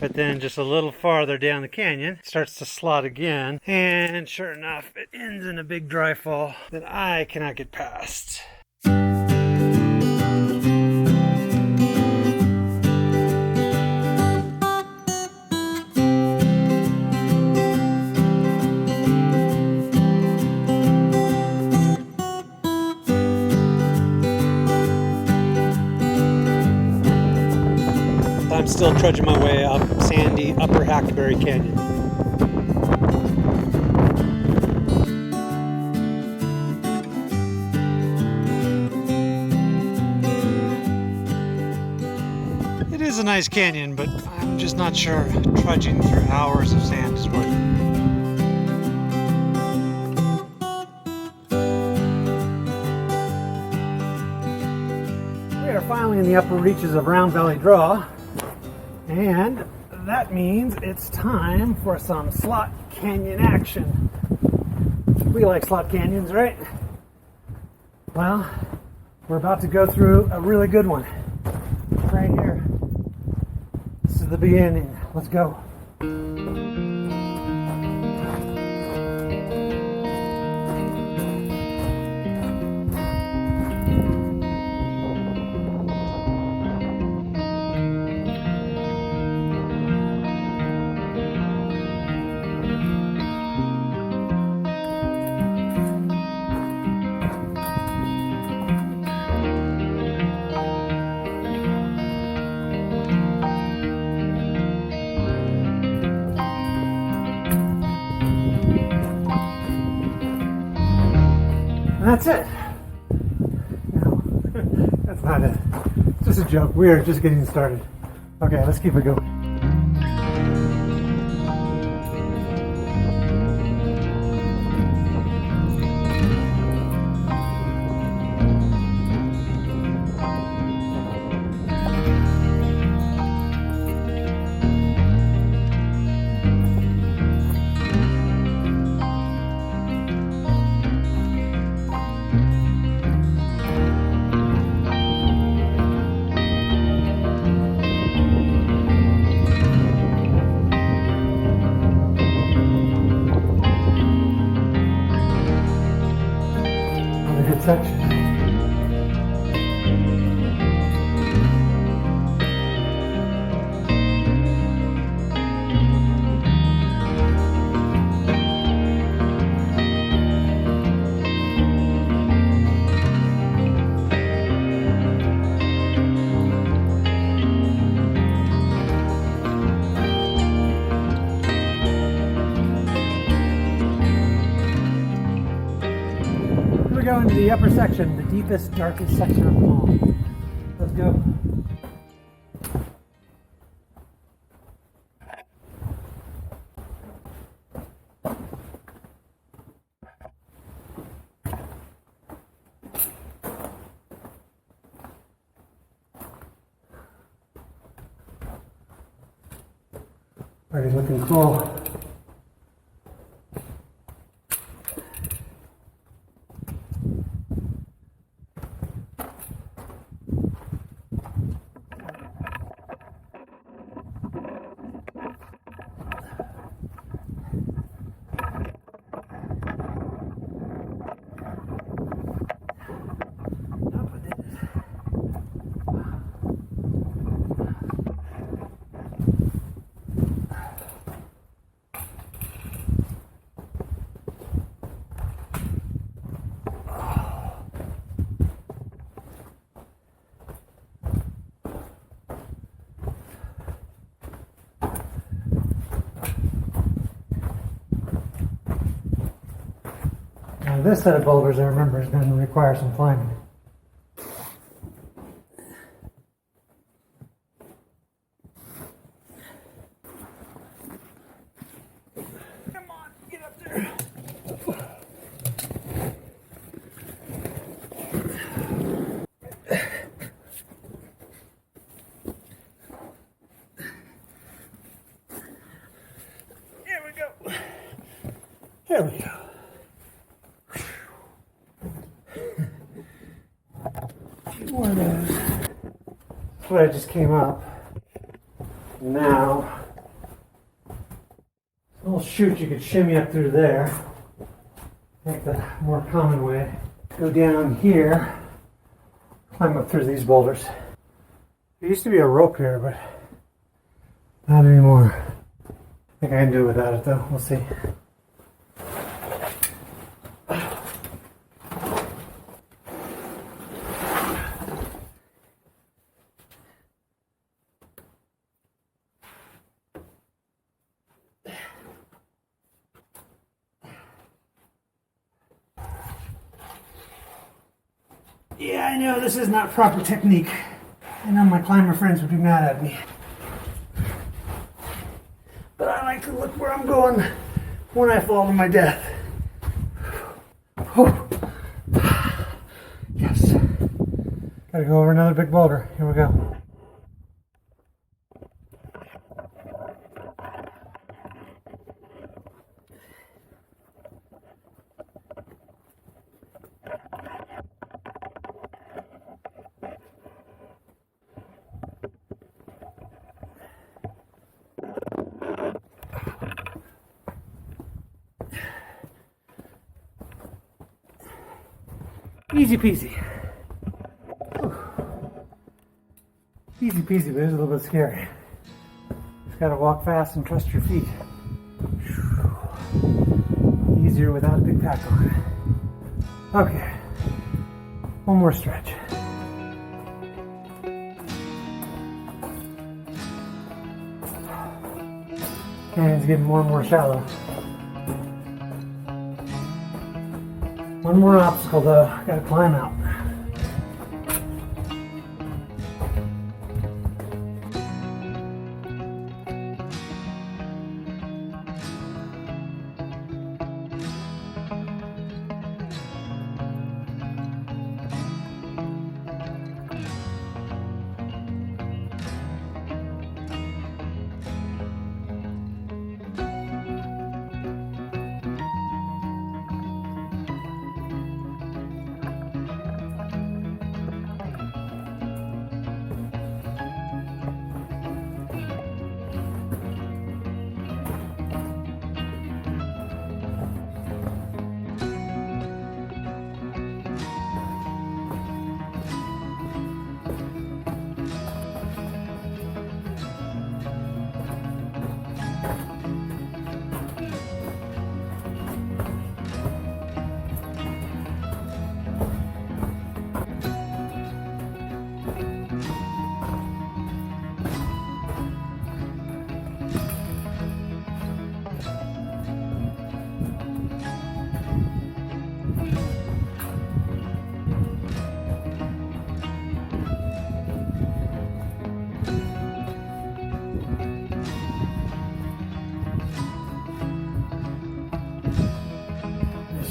But then just a little farther down the canyon, it starts to slot again. And sure enough, it ends in a big dry fall that I cannot get past. I'm still trudging my way up sandy upper Hackberry Canyon. It is a nice canyon, but I'm just not sure trudging through hours of sand is worth it. We are finally in the upper reaches of Round Valley Draw. And that means it's time for some slot canyon action. We like slot canyons, right? Well, we're about to go through a really good one. Right here. This is the beginning. Let's go. That's it. No, that's not it. It's just a joke. We are just getting started. Okay, let's keep it going. Section. Go into the upper section, the deepest, darkest section of them all. Let's go. Already looking cool. Now this set of boulders, I remember, is going to require some climbing. Come on, get up there. Here we go. Here we go. More of those. That's what I just came up. Now little chute you could shimmy up through there. Take the more common way. Go down here, climb up through these boulders. There used to be a rope here, but not anymore. I think I can do it without it though, we'll see. Yeah, I know this is not proper technique. I know my climber friends would be mad at me. But I like to look where I'm going when I fall to my death. Yes. Gotta go over another big boulder. Here we go. Easy peasy. Whew. Easy peasy, but it's a little bit scary. Just gotta walk fast and trust your feet. Easier without a big pack on. Okay. One more stretch. And it's getting more and more shallow. One more obstacle though, I gotta climb out.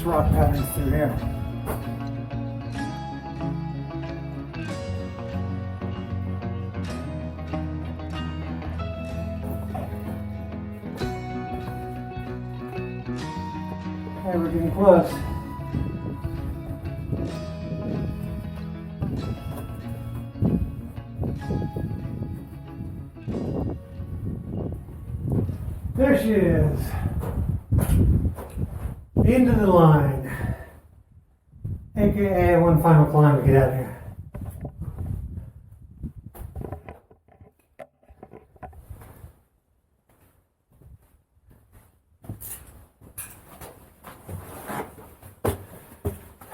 Rock patterns through here. Okay, we're getting close. There she is. Into the line, aka one final climb to get out of here.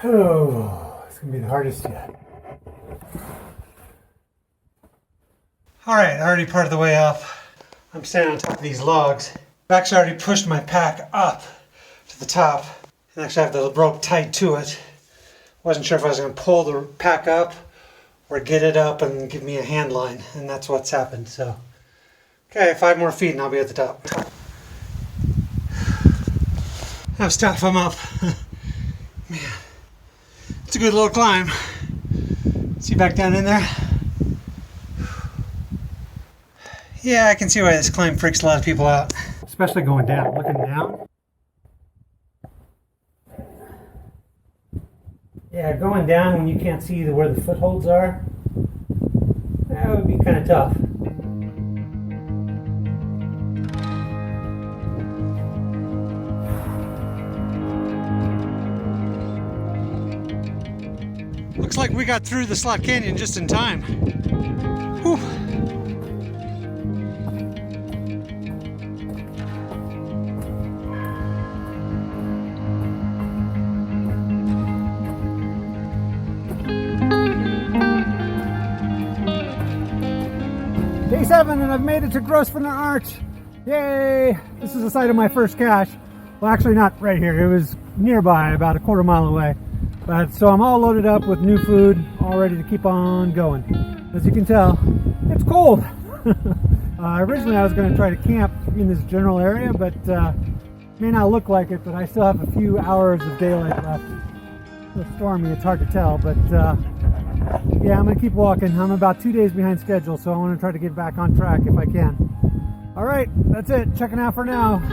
Oh, it's gonna be the hardest yet. All right, already part of the way up. I'm standing on top of these logs. I've actually already pushed my pack up to the top, and actually have the rope tied to it. Wasn't sure if I was going to pull the pack up or get it up and give me a hand line, and that's what's happened. So, okay, 5 more feet and I'll be at the top. I'm stuck. I'm up. Man, it's a good little climb. See back down in there? Yeah, I can see why this climb freaks a lot of people out, especially going down. Looking down. Yeah, going down when you can't see where the footholds are, that would be kind of tough. Looks like we got through the Slot Canyon just in time. Whew. Day 7 and I've made it to Grosvenor Arch. Yay! This is the site of my first cache. Well, actually not right here. It was nearby, about a quarter mile away. But so I'm all loaded up with new food, all ready to keep on going. As you can tell, it's cold. Originally I was going to try to camp in this general area, but may not look like it, but I still have a few hours of daylight left. It's stormy, it's hard to tell, but yeah, I'm going to keep walking. I'm about 2 days behind schedule, so I want to try to get back on track if I can. All right, that's it. Checking out for now.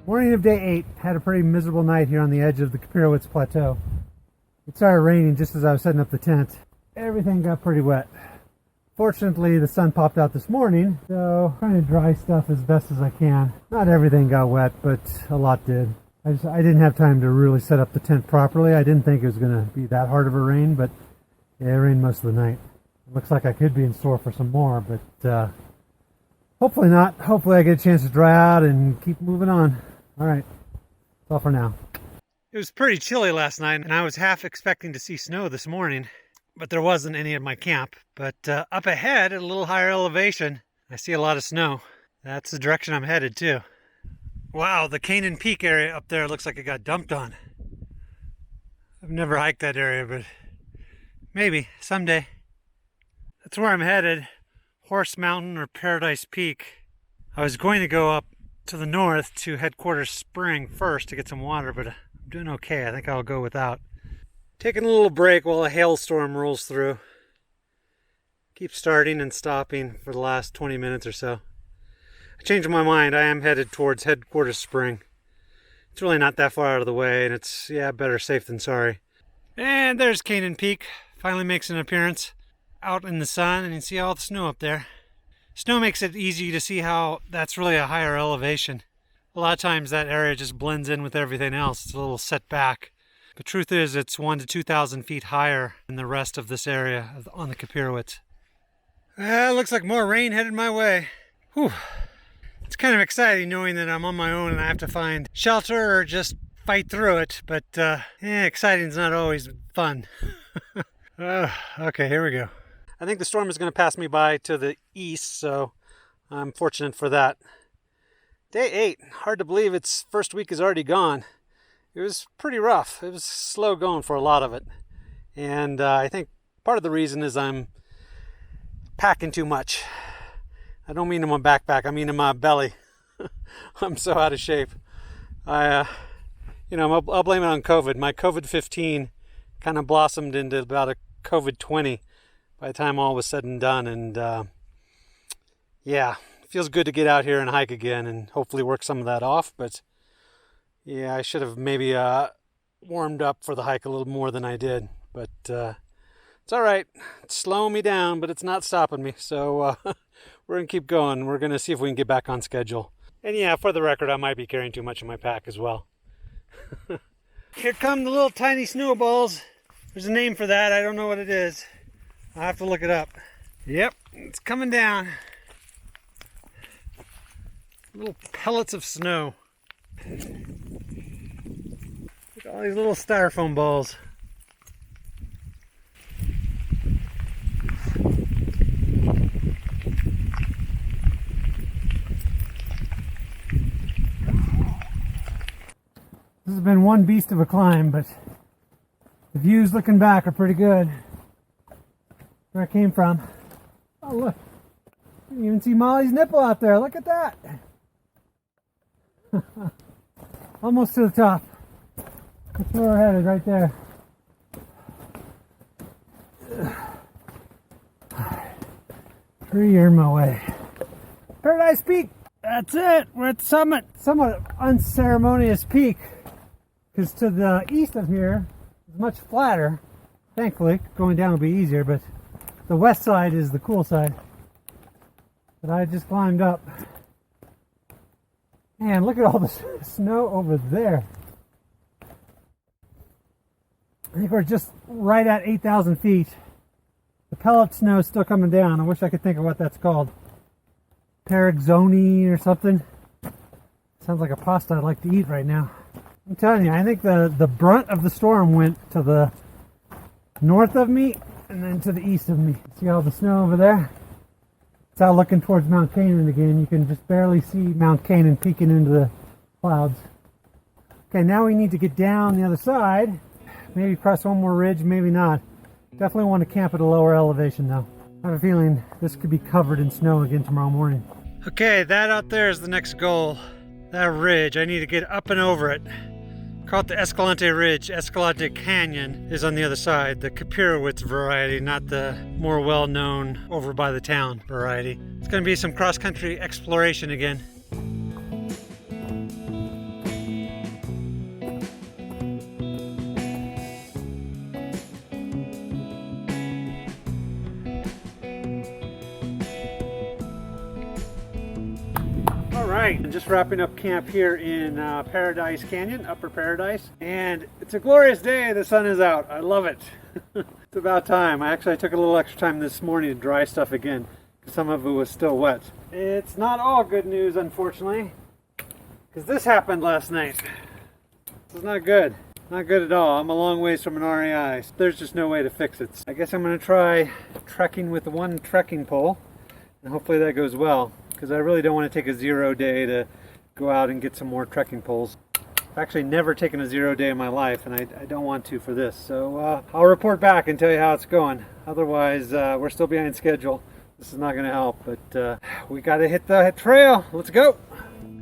Morning of day 8. Had a pretty miserable night here on the edge of the Kaiparowits Plateau. It started raining just as I was setting up the tent. Everything got pretty wet. Fortunately, the sun popped out this morning, so I'm trying to dry stuff as best as I can. Not everything got wet, but a lot did. I didn't have time to really set up the tent properly. I didn't think it was going to be that hard of a rain, but yeah, it rained most of the night. It looks like I could be in store for some more, but hopefully not. Hopefully I get a chance to dry out and keep moving on. All right, that's all for now. It was pretty chilly last night, and I was half expecting to see snow this morning, but there wasn't any at my camp. But up ahead, at a little higher elevation, I see a lot of snow. That's the direction I'm headed to. Wow, the Canyon Peak area up there looks like it got dumped on. I've never hiked that area, but maybe someday. That's where I'm headed, Horse Mountain or Paradise Peak. I was going to go up to the north to Headquarters Spring first to get some water, but I'm doing okay. I think I'll go without. Taking a little break while a hailstorm rolls through. Keep starting and stopping for the last 20 minutes or so. I changed my mind. I am headed towards Headquarters Spring. It's really not that far out of the way, and it's, yeah, better safe than sorry. And there's Canyon Peak. Finally makes an appearance out in the sun, and you can see all the snow up there. Snow makes it easy to see how that's really a higher elevation. A lot of times that area just blends in with everything else. It's a little set back. The truth is it's 1,000 to 2,000 feet higher than the rest of this area on the Kaiparowits. Looks like more rain headed my way. Whew. It's kind of exciting knowing that I'm on my own and I have to find shelter or just fight through it. But exciting's not always fun. Okay, here we go. I think the storm is going to pass me by to the east, so I'm fortunate for that. Day 8. Hard to believe its first week is already gone. It was pretty rough. It was slow going for a lot of it. And I think part of the reason is I'm packing too much. I don't mean in my backpack, I mean in my belly. I'm so out of shape. I'll blame it on COVID. My COVID-15 kind of blossomed into about a COVID-20 by the time all was said and done. And yeah, it feels good to get out here and hike again and hopefully work some of that off. But yeah, I should have maybe warmed up for the hike a little more than I did. But it's all right. It's slowing me down, but it's not stopping me. So we're going to keep going. We're going to see if we can get back on schedule. And yeah, for the record, I might be carrying too much in my pack as well. Here come the little tiny snowballs. There's a name for that. I don't know what it is. I'll have to look it up. Yep, it's coming down. Little pellets of snow. Look at all these little styrofoam balls. This has been one beast of a climb, but the views looking back are pretty good. Where I came from. Oh look, you can even see Molly's nipple out there. Look at that. Almost to the top. That's where we're headed, right there. 3 years my way. Paradise Peak. That's it. We're at the summit. Somewhat unceremonious peak, because to the east of here is It's much flatter. Thankfully, going down will be easier, but the west side is the cool side. But I just climbed up. Man, look at all the snow over there. I think we're just right at 8,000 feet. The pellet snow is still coming down. I wish I could think of what that's called. Paraxone or something. Sounds like a pasta I'd like to eat right now. I'm telling you, I think the brunt of the storm went to the north of me and then to the east of me. See all the snow over there? It's out looking towards Mount Canaan again. You can just barely see Mount Canaan peeking into the clouds. Okay, now we need to get down the other side. Maybe cross one more ridge, maybe not. Definitely want to camp at a lower elevation though. I have a feeling this could be covered in snow again tomorrow morning. Okay, that out there is the next goal. That ridge, I need to get up and over it. Call it the Escalante Ridge. Escalante Canyon is on the other side, the Kaiparowits variety, not the more well-known over by the town variety. It's going to be some cross-country exploration again. Alright, just wrapping up camp here in Paradise Canyon, Upper Paradise, and it's a glorious day. The sun is out. I love it. It's about time. I took a little extra time this morning to dry stuff again, because some of it was still wet. It's not all good news, unfortunately, because this happened last night. This is not good. Not good at all. I'm a long ways from an REI. So there's just no way to fix it. I guess I'm going to try trekking with one trekking pole, and hopefully that goes well. Because I really don't want to take a 0 day to go out and get some more trekking poles. I've actually never taken a 0 day in my life, and I don't want to for this. So I'll report back and tell you how it's going. Otherwise, we're still behind schedule. This is not going to help, but we got to hit the trail. Let's go.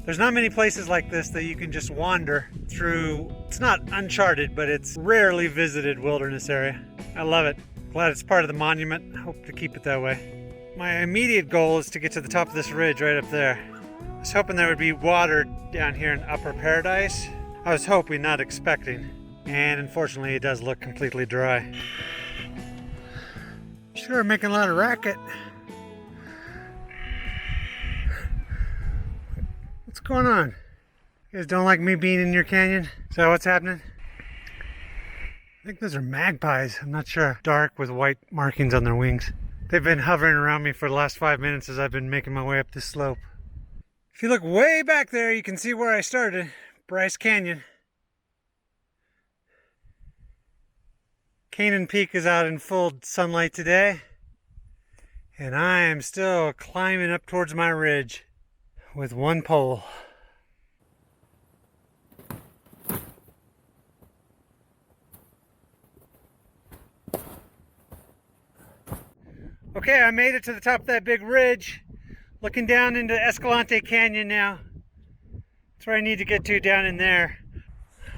There's not many places like this that you can just wander through. It's not uncharted, but it's rarely visited wilderness area. I love it. Glad it's part of the monument. Hope to keep it that way. My immediate goal is to get to the top of this ridge right up there. I was hoping there would be water down here in Upper Paradise. I was hoping, not expecting. And unfortunately, it does look completely dry. Sure, making a lot of racket. What's going on? You guys don't like me being in your canyon? Is that what's happening? I think those are magpies. I'm not sure. Dark with white markings on their wings. They've been hovering around me for the last 5 minutes as I've been making my way up this slope. If you look way back there, you can see where I started, Bryce Canyon. Canaan Peak is out in full sunlight today, and I am still climbing up towards my ridge with one pole. Okay, I made it to the top of that big ridge, looking down into Escalante Canyon now. That's where I need to get to, down in there.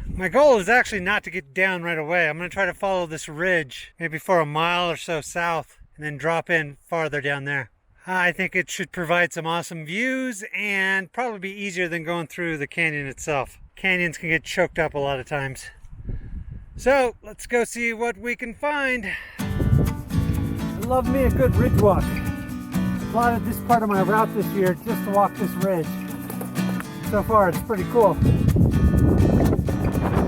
My goal is actually not to get down right away. I'm going to try to follow this ridge, maybe for a mile or so south, and then drop in farther down there. I think it should provide some awesome views and probably be easier than going through the canyon itself. Canyons can get choked up a lot of times. So, let's go see what we can find. Love me a good ridge walk. I plotted this part of my route this year just to walk this ridge. So far it's pretty cool.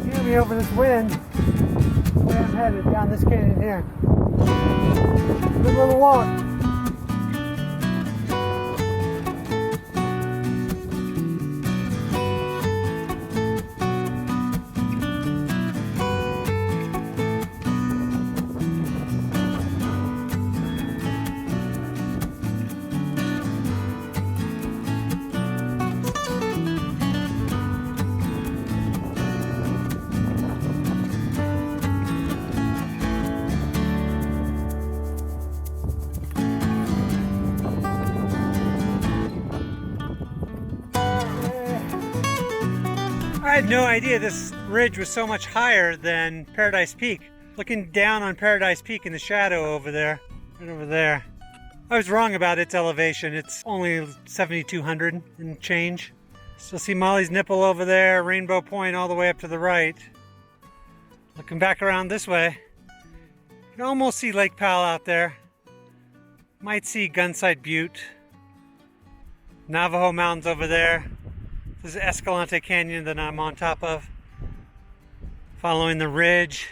Hear me over this wind, where I'm headed down this canyon here. Good little walk. I had no idea this ridge was so much higher than Paradise Peak. Looking down on Paradise Peak in the shadow over there, right over there. I was wrong about its elevation. It's only 7,200 and change. Still see Molly's Nipple over there, Rainbow Point all the way up to the right. Looking back around this way, you can almost see Lake Powell out there. Might see Gunsight Butte. Navajo Mountains over there. This is Escalante Canyon that I'm on top of. Following the ridge.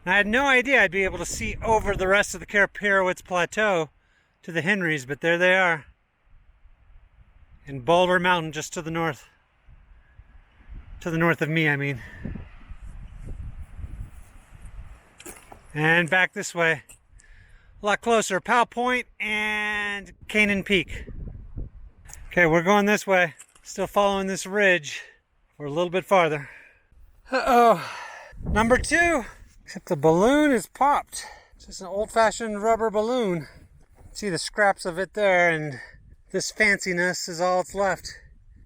And I had no idea I'd be able to see over the rest of the Kaiparowits Plateau to the Henrys, but there they are. And Boulder Mountain just to the north. To the north of me, I mean. And back this way. A lot closer. Powell Point and Canaan Peak. Okay, we're going this way. Still following this ridge. We're a little bit farther. Uh-oh. Number 2. Except the balloon is popped. It's just an old-fashioned rubber balloon. See the scraps of it there, and this fanciness is all that's left.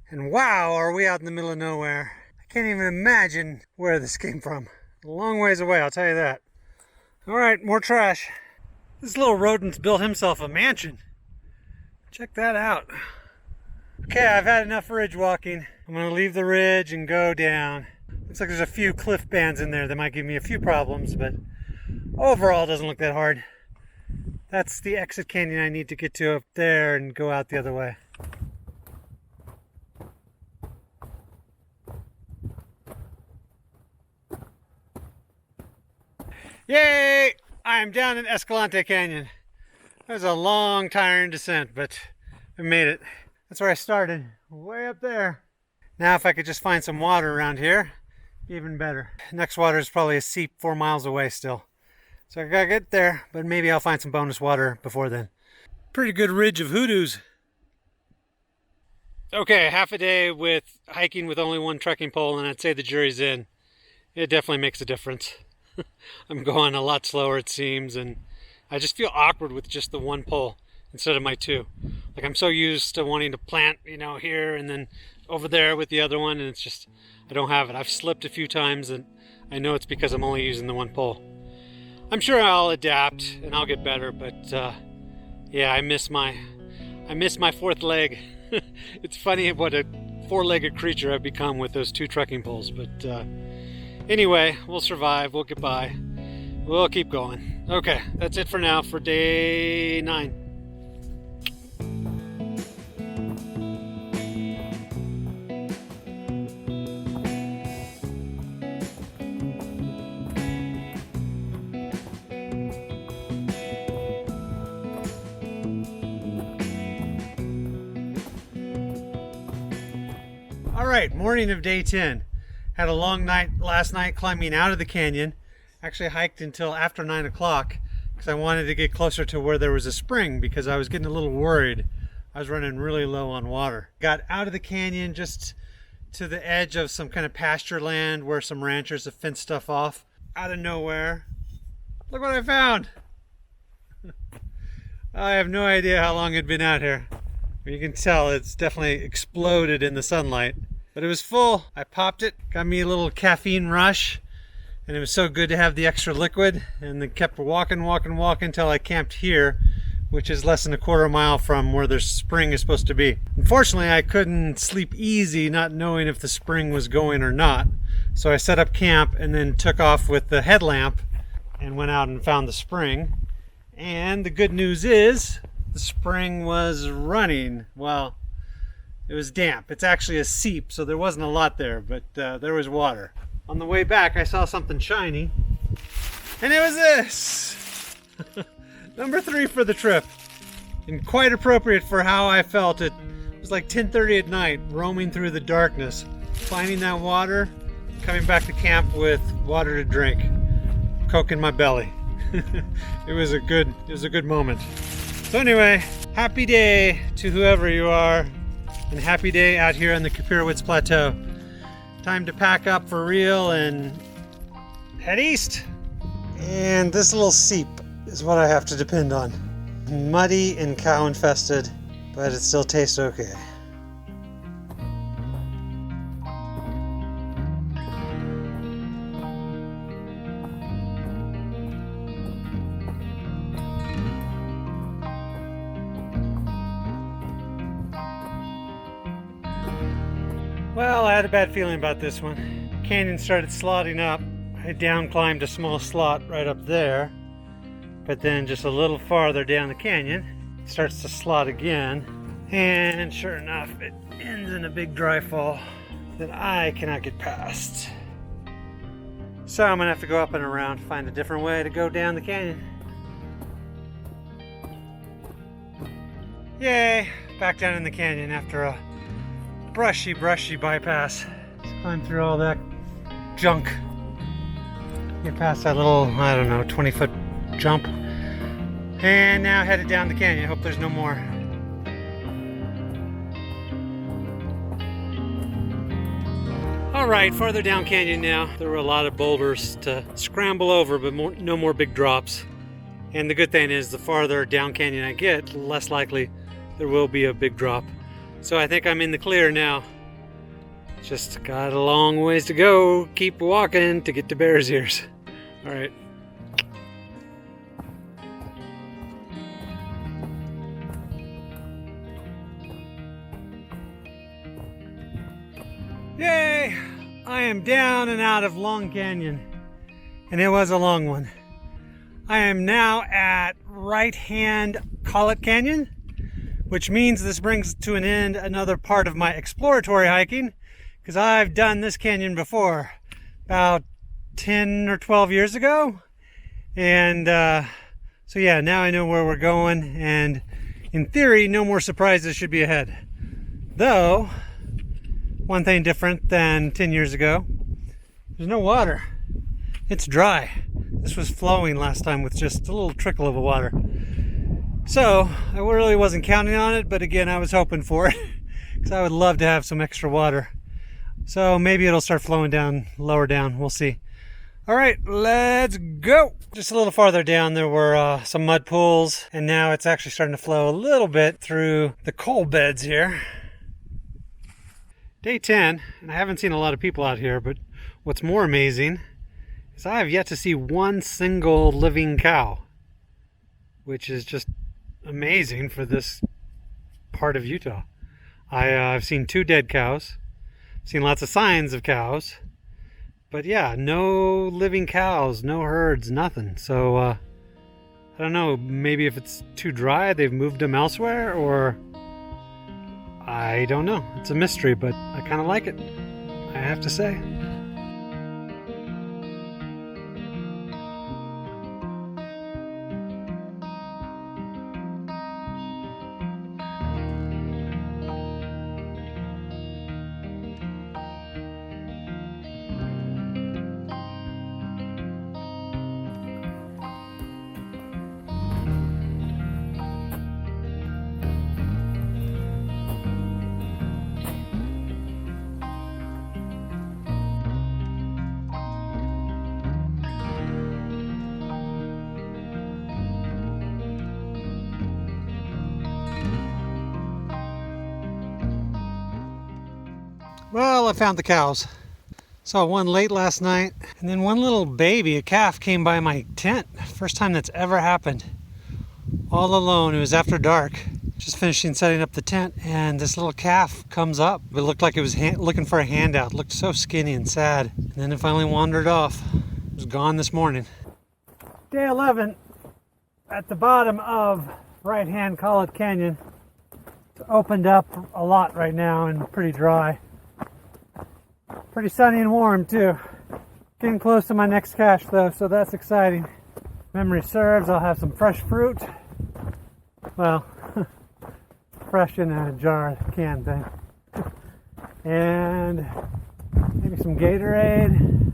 And wow, are we out in the middle of nowhere. I can't even imagine where this came from. A long ways away, I'll tell you that. Alright, more trash. This little rodent's built himself a mansion. Check that out. Okay, I've had enough ridge walking. I'm going to leave the ridge and go down. Looks like there's a few cliff bands in there that might give me a few problems, but overall it doesn't look that hard. That's the exit canyon I need to get to up there and go out the other way. Yay! I'm down in Escalante Canyon. That was a long, tiring descent, but I made it. That's where I started, way up there. Now if I could just find some water around here, even better. Next water is probably a Seep 4 miles away still. So I gotta get there, but maybe I'll find some bonus water before then. Pretty good ridge of hoodoos. Okay, half a day with hiking with only one trekking pole, and I'd say the jury's in. It definitely makes a difference. I'm going a lot slower, it seems, and I just feel awkward with just the one pole instead of my 2. Like, I'm so used to wanting to plant, you know, here and then over there with the other one, and it's just, I don't have it. I've slipped a few times, and I know it's because I'm only using the one pole. I'm sure I'll adapt and I'll get better, but yeah, I miss my 4th leg. It's funny what a 4-legged creature I've become with those 2 trekking poles, but anyway, we'll survive, we'll get by, we'll keep going. Okay, that's it for now for day 9. Alright, morning of day 10. Had a long night last night climbing out of the canyon. Actually hiked until after 9 o'clock because I wanted to get closer to where there was a spring because I was getting a little worried. I was running really low on water. Got out of the canyon just to the edge of some kind of pasture land where some ranchers have fenced stuff off. Out of nowhere. Look what I found! I have no idea how long it'd been out here. You can tell it's definitely exploded in the sunlight. But it was full. I popped it, got me a little caffeine rush, and it was so good to have the extra liquid, and then kept walking until I camped here, which is less than a quarter mile from where the spring is supposed to be. Unfortunately, I couldn't sleep easy not knowing if the spring was going or not. So I set up camp and then took off with the headlamp and went out and found the spring. And the good news is the spring was running. Well, it was damp. It's actually a seep, so there wasn't a lot there, but there was water. On the way back, I saw something shiny, and it was this! Number 3 for the trip, and quite appropriate for how I felt. It was like 10:30 at night, roaming through the darkness, finding that water, coming back to camp with water to drink, Coke in my belly. It was a good moment. So anyway, happy day to whoever you are. And happy day out here on the Kaiparowits Plateau. Time to pack up for real and head east. And this little seep is what I have to depend on. Muddy and cow infested, but it still tastes okay. Well, I had a bad feeling about this one. Canyon started slotting up. I down climbed a small slot right up there, but then just a little farther down the canyon, it starts to slot again, and sure enough, it ends in a big dry fall that I cannot get past. So I'm gonna have to go up and around, find a different way to go down the canyon. Yay, back down in the canyon after a brushy bypass. Let's climb through all that junk. Get past that little, I don't know, 20-foot jump. And now headed down the canyon. Hope there's no more. All right, farther down canyon now. There were a lot of boulders to scramble over, but no more big drops. And the good thing is, the farther down canyon I get, less likely there will be a big drop. So I think I'm in the clear now. Just got a long ways to go. Keep walking to get to Bear's Ears. All right. Yay! I am down and out of Long Canyon, and it was a long one. I am now at Right Hand Collet Canyon, which means this brings to an end another part of my exploratory hiking, because I've done this canyon before, about 10 or 12 years ago. And so yeah, now I know where we're going, and in theory, no more surprises should be ahead. Though, one thing different than 10 years ago, there's no water. It's dry. This was flowing last time with just a little trickle of water. So, I really wasn't counting on it, but again, I was hoping for it, because I would love to have some extra water. So maybe it'll start flowing down, lower down, we'll see. All right, let's go. Just a little farther down, there were some mud pools, and now it's actually starting to flow a little bit through the coal beds here. Day 10, and I haven't seen a lot of people out here, but what's more amazing is I have yet to see one single living cow, which is just amazing for this part of Utah. I've seen 2 dead cows, seen lots of signs of cows, but yeah, no living cows, no herds, nothing. So I don't know, maybe if it's too dry, they've moved them elsewhere, or I don't know. It's a mystery, but I kind of like it, I have to say. Well, I found the cows. Saw one late last night, and then one little baby, a calf, came by my tent. First time that's ever happened. All alone. It was after dark. Just finishing setting up the tent, and this little calf comes up. It looked like it was looking for a handout. It looked so skinny and sad. And then it finally wandered off. It was gone this morning. Day 11 at the bottom of Right Hand Collet Canyon. It's opened up a lot right now and pretty dry. Pretty sunny and warm too. Getting close to my next cache though, so that's exciting. Memory serves, I'll have some fresh fruit. Well, fresh in a jar can thing. And maybe some Gatorade.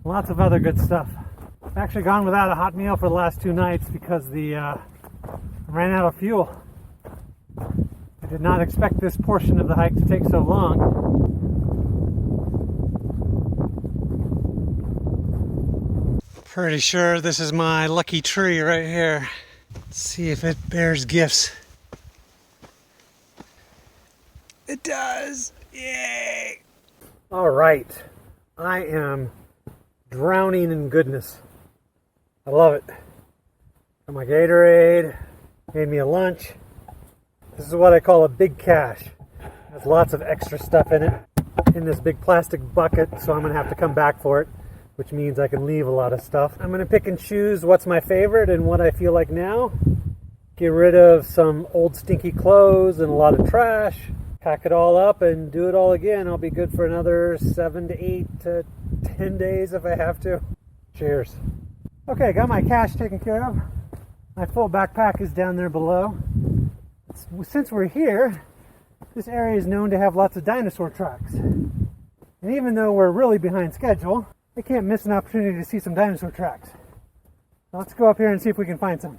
Lots of other good stuff. I've actually gone without a hot meal for the last 2 nights because I ran out of fuel. I did not expect this portion of the hike to take so long. Pretty sure this is my lucky tree right here. Let's see if it bears gifts. It does! Yay! All right, I am drowning in goodness. I love it. Got my Gatorade, made me a lunch. This is what I call a big cache. There's lots of extra stuff in it, in this big plastic bucket, so I'm gonna have to come back for it, which means I can leave a lot of stuff. I'm gonna pick and choose what's my favorite and what I feel like now. Get rid of some old stinky clothes and a lot of trash. Pack it all up and do it all again. I'll be good for another 7 to 8 to 10 days if I have to. Cheers. Okay, got my cache taken care of. My full backpack is down there below. Since we're here, this area is known to have lots of dinosaur tracks. And even though we're really behind schedule, I can't miss an opportunity to see some dinosaur tracks. So let's go up here and see if we can find some.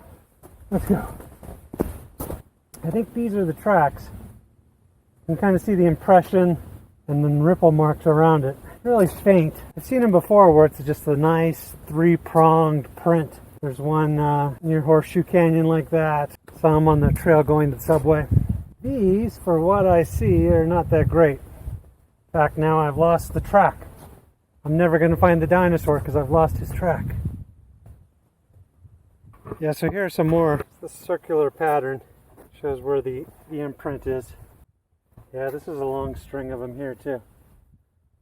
Let's go. I think these are the tracks. You can kind of see the impression and then ripple marks around it. Really faint. I've seen them before where it's just a nice 3-pronged print. There's one near Horseshoe Canyon like that. Some on the trail going to the subway. These, for what I see, are not that great. In fact, now I've lost the track. I'm never going to find the dinosaur because I've lost his track. Yeah, so here's some more. This circular pattern shows where the imprint is. Yeah, this is a long string of them here too.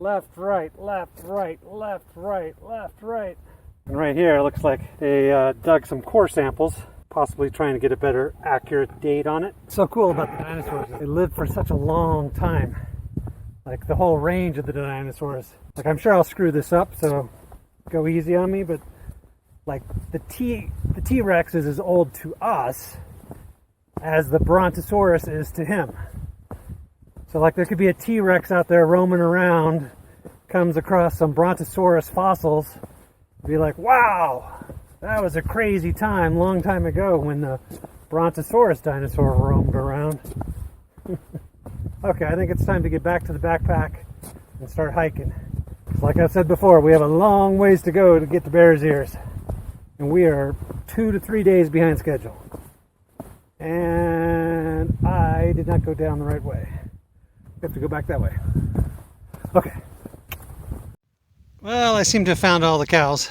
Left, right, left, right, left, right, left, right. And right here it looks like they dug some core samples, possibly trying to get a better accurate date on it. What's so cool about the dinosaurs is they lived for such a long time. Like the whole range of the dinosaurs. Like I'm sure I'll screw this up, so go easy on me, but like the T-Rex is as old to us as the Brontosaurus is to him. So like there could be a T-Rex out there roaming around, comes across some Brontosaurus fossils, be like, wow, that was a crazy time, long time ago when the Brontosaurus dinosaur roamed around. Okay, I think it's time to get back to the backpack and start hiking. Like I said before, we have a long ways to go to get to Bears Ears. And we are 2 to 3 days behind schedule. And I did not go down the right way. We have to go back that way. Okay. Well, I seem to have found all the cows.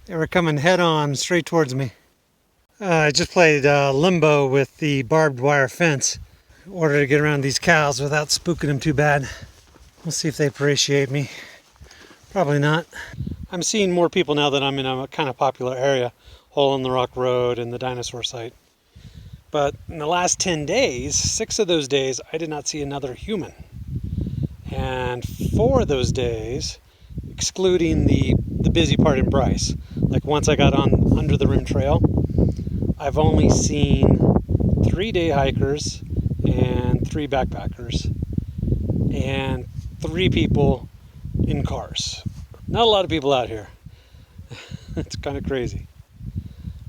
They were coming head on straight towards me. I just played limbo with the barbed wire fence in order to get around these cows without spooking them too bad. We'll see if they appreciate me. Probably not. I'm seeing more people now that I'm in a kind of popular area, Hole in the Rock Road and the dinosaur site. But in the last 10 days, 6 of those days, I did not see another human. And 4 of those days, excluding the busy part in Bryce, like once I got on under the rim trail, I've only seen 3 day hikers and 3 backpackers and 3 people in cars. Not a lot of people out here. It's kind of crazy.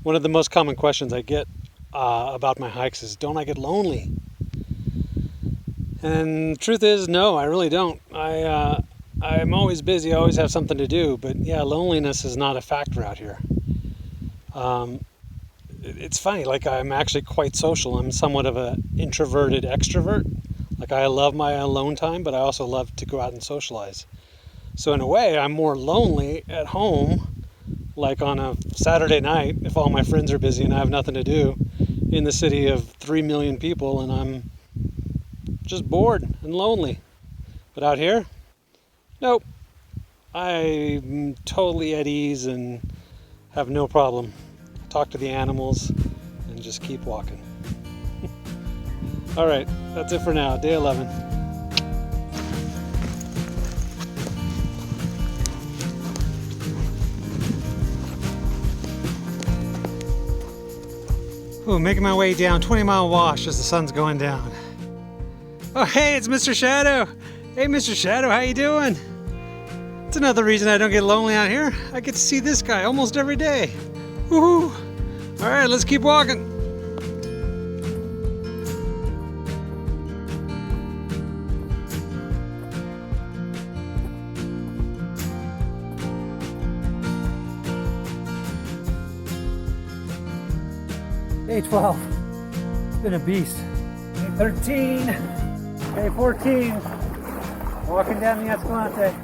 One of the most common questions I get about my hikes is, don't I get lonely? And the truth is, no, I really don't. I'm always busy, I always have something to do, but yeah, loneliness is not a factor out here. It's funny, like I'm actually quite social. I'm somewhat of an introverted extrovert. Like I love my alone time, but I also love to go out and socialize. So in a way, I'm more lonely at home, like on a Saturday night, if all my friends are busy and I have nothing to do, in the city of 3 million people, and I'm just bored and lonely. But out here, nope. I'm totally at ease and have no problem. Talk to the animals and just keep walking. All right, that's it for now. Day 11. Ooh, making my way down Twentymile Wash as the sun's going down. Oh, hey, it's Mr. Shadow. Hey, Mr. Shadow, how you doing? It's another reason I don't get lonely out here. I get to see this guy almost every day. Woohoo! All right, let's keep walking. Day 12. It's been a beast. Day 13. Day 14. Walking down the Escalante.